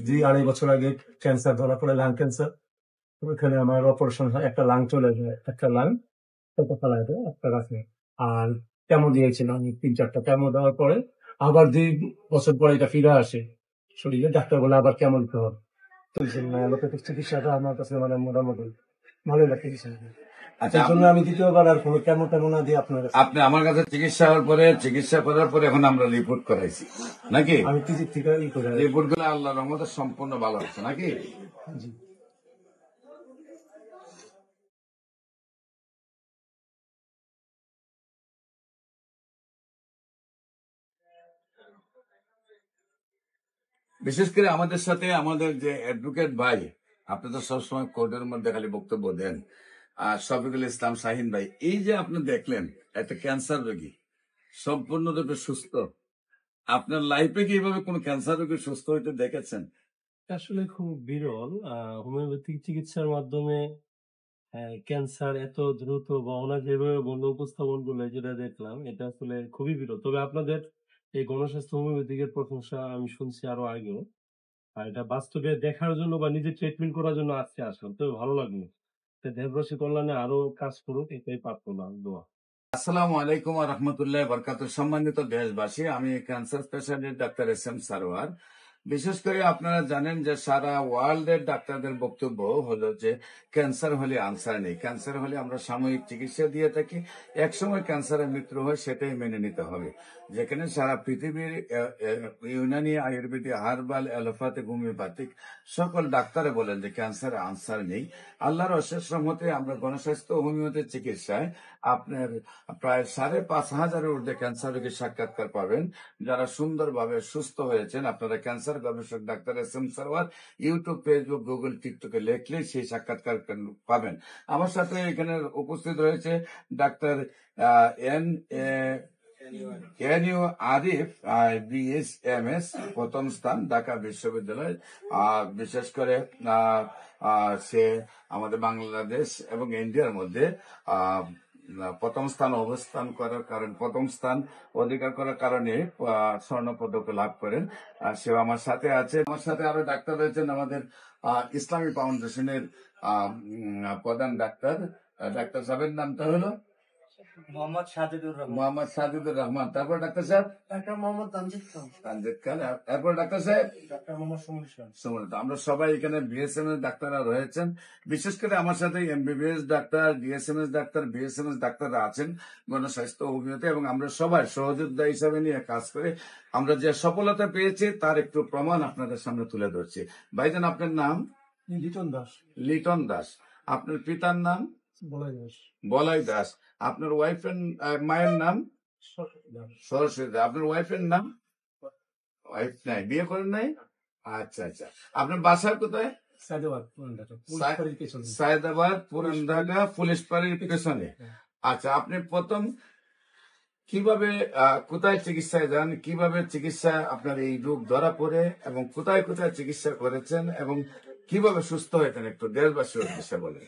2.5 বছর আগে ক্যান্সার ধরা পড়ে, লাং ক্যান্সার। ওইখানে আমার অপারেশন হয়, একটা লাং চলে যায়, একটা লাং ফেলায় দেয়, একটা রাখে। আর কেমো দিয়েছিলাম আমি 3-4টা কেমো দেওয়ার পরে আবার 2 বছর পরে এটা ফিরে আসে শরীরে। ডাক্তার বলে আবার কেমো দিতে হবে। তো এই জন্য অ্যালোপ্যাথিক চিকিৎসাটা আমার কাছে মানে মোটামুটি ভালো লাগে। আচ্ছা, এই জন্য আমি দ্বিতীয়বার আর কোনো কেমো টেমো না দিয়ে আপনার কাছে আপনি আমার কাছে চিকিৎসা করার পরে এখন আমরা রিপোর্ট করাইছি নাকি? আমি পিজির থেকে করে রিপোর্ট গুলো আল্লাহর রহমতে সম্পূর্ণ ভালো হচ্ছে নাকি? জি। বিশেষ করে আমাদের সাথে আমাদের যে অ্যাডভোকেট ভাই, আপনি তো সবসময় কোর্টের মধ্যে খালি বক্তব্য দেন, আর শফিকুল ইসলাম শাহিন ভাই, এই যে আপনি দেখলেন একটা ক্যান্সার রোগী সম্পূর্ণরূপে সুস্থ, আপনার লাইফে কি এইভাবে কোন ক্যান্সার রোগী সুস্থ হইতে দেখেছেন? আসলে খুব বিরল। হোমিওপ্যাথিক চিকিৎসার মাধ্যমে ক্যান্সার এত দ্রুত বা ওনার যেভাবে বলল উপস্থাপন করলে যেটা দেখলাম, এটা আসলে খুবই বিরল। তবে আপনাদের এই গণস্বাস্থ্য হোমিওপ্যাথিকের প্রশংসা আমি শুনছি আরো আগেও। আর এটা বাস্তবে দেখার জন্য বা নিজে ট্রিটমেন্ট করার জন্য আজকে আসলাম, তবে ভালো লাগলো। দেবরাশি কল্যাণে আরো কাজ করুক, এটাই প্রার্থনা, দোয়া। আসসালামু আলাইকুম ওয়া রাহমাতুল্লাহি ওয়া বারাকাতুহু। সম্মানিত দেশবাসী, আমি cancer specialist doctor SM Sarwar. বিশেষ করে আপনারা জানেন যে সারা ওয়ার্ল্ডের ডাক্তারদের বক্তব্য হলো যে ক্যান্সার হলে আনসার নেই, ক্যান্সার হলে আমরা সাময়িক চিকিৎসা দিয়ে থাকি, একসময় ক্যান্সারের মৃত্যু হয়, সেটাই মেনে নিতে হবে। যেখানে সারা পৃথিবীর Unani, Ayurvedic, herbal, allopathic, homeopathic সকল ডাক্তারে বলেন যে ক্যান্সারের আনসার নেই। আল্লাহর অশেষ রহমতে আমরা গণস্বাস্থ্য হোমিওপ্যাথি চিকিৎসায় আপনার প্রায় 5,500-এর ঊর্ধ্বে ক্যান্সার রোগীর সাক্ষাৎকার পাবেন, যারা সুন্দরভাবে সুস্থ হয়েছেন। আপনারা ক্যান্সার গবেষক doctor SM Sarwar YouTube, Facebook, Google, টিকটকে লেখলে সেই সাক্ষাৎকার পাবেন। আমার সাথে এখানে উপস্থিত রয়েছে doctor N U Arif, BSMS, প্রথম স্থান ঢাকা বিশ্ববিদ্যালয়। বিশেষ করে সে আমাদের বাংলাদেশ এবং ইন্ডিয়ার মধ্যে প্রথম স্থান অধিকার করার কারণে স্বর্ণ পদক লাভ করেন। সে আমার সাথে আছে। আমার সাথে আরো ডাক্তার রয়েছেন আমাদের ইসলামী ফাউন্ডেশনের প্রধান ডাক্তার। ডাক্তার সাহেবের নামটা হলো মোহাম্মদ সাজিদুর রহমান। তারপর ডাক্তার সাহেব ডাক্তার মোহাম্মদ তানজিদ খান। এরপর ডাক্তার সাহেব ডাক্তার মোহাম্মদ সুমন। আমরা সবাই এখানে BSMS ডাক্তাররা রয়েছেন। বিশেষ করে আমার সাথে MBBS doctor, DSMS doctor, BSMS ডাক্তাররা আছেন গণস্বাস্থ্য হোমিওপ্যাথি, এবং আমরা সবাই সহযোদ্ধা হিসাবে নিয়ে কাজ করে আমরা যে সফলতা পেয়েছি তার একটু প্রমাণ আপনাদের সামনে তুলে ধরছি। ভাইজান, আপনার নাম? লিটন দাস। আপনার পিতার নাম? বলাই দাস। আপনার ওয়াইফের মায়ের নাম? সরস্বতী। আপনার ওয়াইফের নাম? ওয়াইফ নাই, বিয়ে করেন নাই? আচ্ছা আচ্ছা। আপনার বাসা কোথায়? সায়দাবাদ, পুরান ঢাকা, পুলিশ পাড়ির পেছনে। আচ্ছা, আপনি প্রথম কিভাবে কোথায় চিকিৎসায় যান, কিভাবে চিকিৎসা আপনার এই রোগ ধরা পড়ে, এবং কোথায় কোথায় চিকিৎসা করেছেন, এবং কিভাবে সুস্থ হয়েছেন, একটু দেশবাসীর উদ্দেশ্যে বলেন।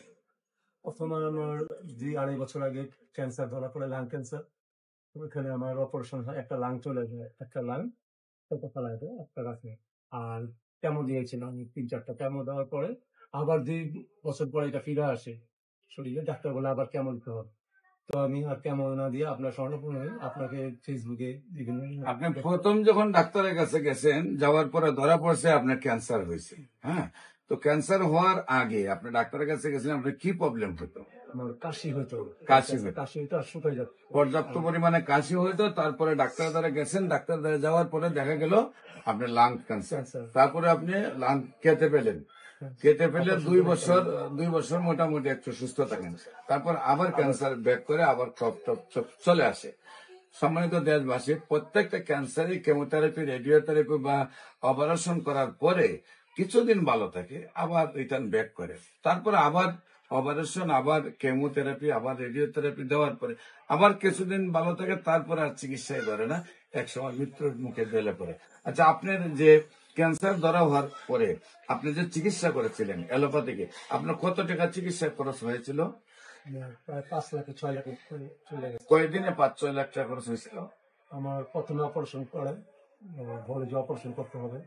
প্রথমে আমার 2.5 বছর আগে ক্যান্সার ধরা পড়ে, লাং ক্যান্সার। ওইখানে আমার অপারেশন হয়, একটা লাং চলে যায়, একটা লাং ফেলায় দেয়, একটা রাখে। আর কেমো দিয়েছিলাম আমি 3-4টা কেমো দেওয়ার পরে আবার 2 বছর পরে এটা ফিরে আসে শরীরে। ডাক্তার বলে আবার কেমো দিতে হবে। তো আমি আর কেমো না দিয়ে আপনার স্বর্ণপূর্ণ আপনাকে ফেসবুকে বিভিন্ন আপনি প্রথম যখন ডাক্তারের কাছে গেছেন, যাওয়ার পরে ধরা পড়ছে আপনার ক্যান্সার হয়েছে। হ্যাঁ, তো ক্যান্সার হওয়ার আগে আপনি ডাক্তারের কাছে গেছিলেন, আপনার কি প্রবলেম হতো? আমার কাশি হতো আর শুকাই যেত, পর্যাপ্ত পরিমাণে কাশি হইতো। তারপরে ডাক্তার দ্বারা গেছেন, ডাক্তার দ্বারা যাওয়ার পরে দেখা গেল আপনার লাং ক্যান্সার। তারপরে আপনি লাং কেটে পেলে 2 বছর মোটামুটি একটু সুস্থ থাকেন। তারপর আবার ক্যান্সার ব্যাক করে আবার টপ চলে আসে। সম্মানিত দেশবাসী, প্রত্যেকটা ক্যান্সারই কেমোথেরাপি, রেডিওথেরাপি বা অপারেশন করার পরে কিছুদিন ভালো থাকে, আবার রিটার্ন ব্যাক করে। তারপরে আবার অপারেশন, আবার কেমোথেরাপি, আবার রেডিওথেরাপি দেওয়ার পরে আবার কিছুদিন ভালো থাকে, তারপরে আর চিকিৎসাই করে না, একসময় মৃত্যুর মুখে ঢেলে পড়ে। আচ্ছা, আপনার যে ক্যান্সার ধরা হওয়ার পরে আপনি যে চিকিৎসা করেছিলেন অ্যালোপ্যাথিকে, আপনার কত টাকা চিকিৎসা খরচ হয়েছিল? প্রায় 5 লাখ 6 লাখ চলে গেছে। কয়েকদিনে 5-6 লাখ টাকা খরচ হয়েছিল। আমার প্রথমে অপারেশন করে বলে যে অপারেশন করতে হবে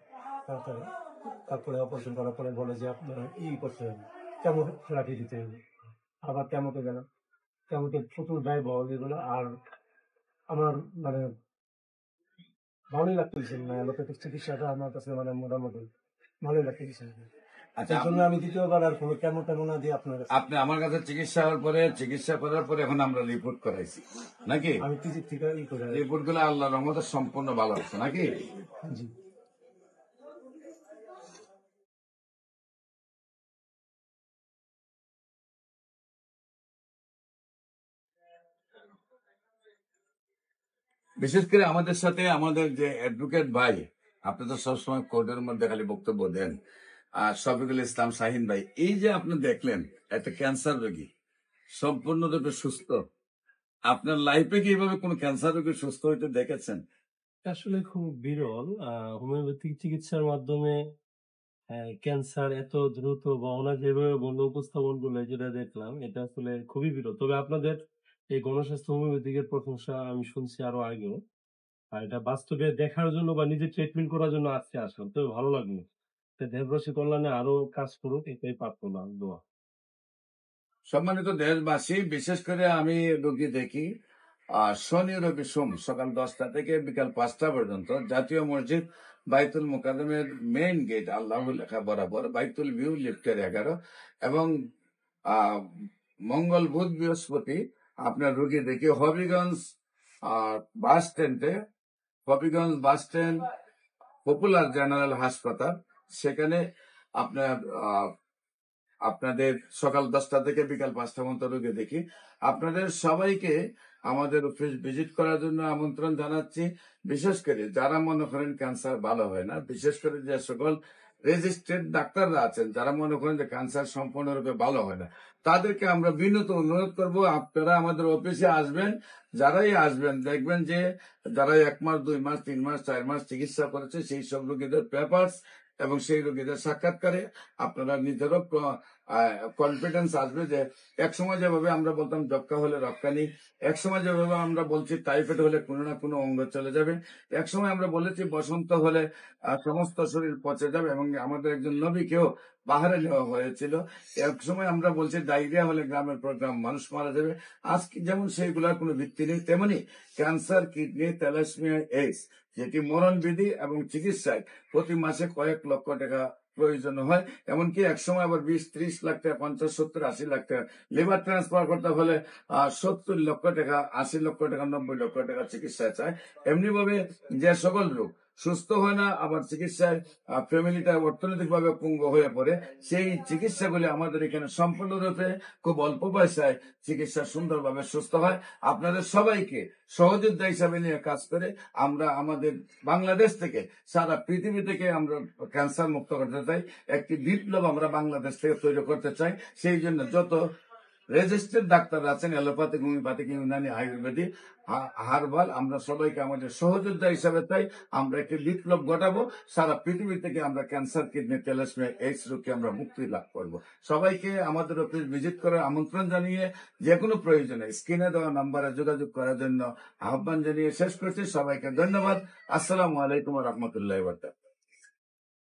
তাড়াতাড়ি, তারপরে অপারেশন করার পরে বলে যে আপনার করতে হবে, কেমোথেরাপি দিতে হবে। আবার কেমোতে গেলাম, কেমোতে প্রচুর ব্যয়বহুল এগুলো। আর আমার মানে ভালোই লাগতেছে না, অ্যালোপ্যাথিক চিকিৎসাটা আমার কাছে মানে মোটামুটি ভালোই লাগতেছে। আচ্ছা, এই জন্য আমি দ্বিতীয়বার আর কোনো কেমো টেমো না দিয়ে আপনার কাছে আপনি আমার কাছে চিকিৎসা করার পরে এখন আমরা রিপোর্ট করাইছি নাকি? আমি পিজির থেকে করে রিপোর্ট গুলো আল্লাহর রহমতে সম্পূর্ণ ভালো আছে নাকি? জি। বিশেষ করে আমাদের সাথে আমাদের যে অ্যাডভোকেট ভাই, আপনি তো সবসময় কোর্টের মধ্যে খালি বক্তব্য দেন, আর শফিকুল ইসলাম শাহিন ভাই, এই যে আপনি দেখলেন একটা ক্যান্সার রোগী সম্পূর্ণরূপে সুস্থ, আপনার লাইফে কি এইভাবে কোন ক্যান্সার রোগী সুস্থ হইতে দেখেছেন? আসলে খুব বিরল। হোমিওপ্যাথিক চিকিৎসার মাধ্যমে ক্যান্সার এত দ্রুত বা ওনার যেভাবে বলল উপস্থাপনগুলো যেটা দেখলাম, এটা আসলে খুবই বিরল। তবে আপনাদের এই গণস্বাস্থ্য হোমিওপ্যাথিকের প্রশংসা আমি শুনছি আরো আগেও। আর এটা বাস্তবে দেখার জন্য বা নিজে ট্রিটমেন্ট করার জন্য আজকে আসলাম। তবে ভালো লাগলো। দেবরাশি কল্যাণে আরো কাজ করুক, এটাই প্রার্থনা, দোয়া। সম্মানিত দেশবাসী, বিশেষ করে আমি রোগী দেখি শনি রবি সোম সকাল 10টা থেকে বিকাল 5টা পর্যন্ত জাতীয় মসজিদ বাইতুল মুকাদ্দমের মেইন গেট আল্লাহ লেখা বরাবর, বাইতুল ভিউ লিফটের 11, এবং আহ, মঙ্গল বুধ বৃহস্পতি আপনার রোগী দেখি হবিগঞ্জ বাস স্ট্যান্ডে, Habiganj bus stand popular general হাসপাতাল, সেখানে আপনার আপনাদের সকাল 10টা থেকে বিকাল 5টা পর্যন্ত রোগী দেখি। আপনাদের সবাইকে আমাদের অফিস ভিজিট করার জন্য আমন্ত্রণ জানাচ্ছি। বিশেষ করে যারা মনে করেন ক্যান্সার ভালো হয় না, বিশেষ করে যে সকল রেজিস্ট্রেড ডাক্তাররা আছেন যারা মনে করেন যে ক্যান্সার সম্পূর্ণরূপে ভালো হয় না, তাদেরকে আমরা বিনীত অনুরোধ করব, আপনারা আমাদের অফিসে আসবেন। যারাই আসবেন দেখবেন যে যারা 1 মাস 2 মাস 3 মাস 4 মাস চিকিৎসা করেছে সেই সব রোগীদের পেপারস এবং সেই রোগীদের সাক্ষাৎকারে আপনারা নিজেরও কনফিডেন্স আসবে যে একসময় যেভাবে আমরা বলতাম যক্কা হলে রক্কানি, একসময় যেভাবে আমরা বলছি টাইফয়েড হলে কোনো না কোনো অঙ্গ চলে যাবে, একসময় আমরা বলেছি বসন্ত হলে সমস্ত শরীর পচে যাবে, এবং আমাদের একজন নবীকেও পাহাড়ে নেওয়া হয়েছিল। এক সময় আমরা বলছি ডায়রিয়া হলে গ্রামের পর গ্রাম মানুষ মারা যাবে। আজকে যেমন সেইগুলোর কোনো ভিত্তি নেই, তেমনি ক্যান্সার, কিডনি, থ্যালাসেমিয়া, এইডস যেটি মরণবিধি এবং চিকিৎসায় প্রতি মাসে কয়েক লক্ষ টাকা প্রয়োজন হয়। এমনকি একসময় আবার 20-30 লাখ টাকা, 50-70-80 লাখ টাকা লিভার ট্রান্সফার করতে হলে 70 লক্ষ টাকা, 80 লক্ষ টাকা, 90 লক্ষ টাকা চিকিৎসা চায়। এমনি ভাবে যে সকল রোগ সুস্থ হয় না, আবার চিকিৎসায় ফ্যামিলিটা অর্থনৈতিকভাবে পুঙ্গ হয়ে পড়ে, সেই চিকিৎসাগুলি আমাদের এখানে সম্পূর্ণরূপে খুব অল্প পয়সায় চিকিৎসা সুন্দরভাবে সুস্থ হয়। আপনাদের সবাইকে সহযোদ্ধা হিসাবে নিয়ে কাজ করে আমরা আমাদের বাংলাদেশ থেকে সারা পৃথিবী থেকে আমরা ক্যান্সার মুক্ত করতে চাই। একটি বিপ্লব আমরা বাংলাদেশ থেকে তৈরি করতে চাই। সেই জন্য যত রেজিস্টার্ড ডাক্তার আছেন allopathic, homeopathic, Unani, Ayurvedic, herbal, আমরা সবাইকে আমাদের সহযোদ্ধা হিসাবে চাই। আমরা একটি বিপ্লব ঘটাবো, সারা পৃথিবী থেকে আমরা ক্যান্সার, কিডনি, থ্যালাসেমিয়া, এইডস রোগকে আমরা মুক্তি লাভ করব। সবাইকে আমাদের অফিস ভিজিট করার আমন্ত্রণ জানিয়ে যে কোনো প্রয়োজনে স্ক্রিনে দেওয়া নাম্বারে যোগাযোগ করার জন্য আহ্বান জানিয়ে শেষ করছি। সবাইকে ধন্যবাদ। আসসালামু আলাইকুম ওয়া রাহমাতুল্লাহি ওয়া বারাকাতুহু।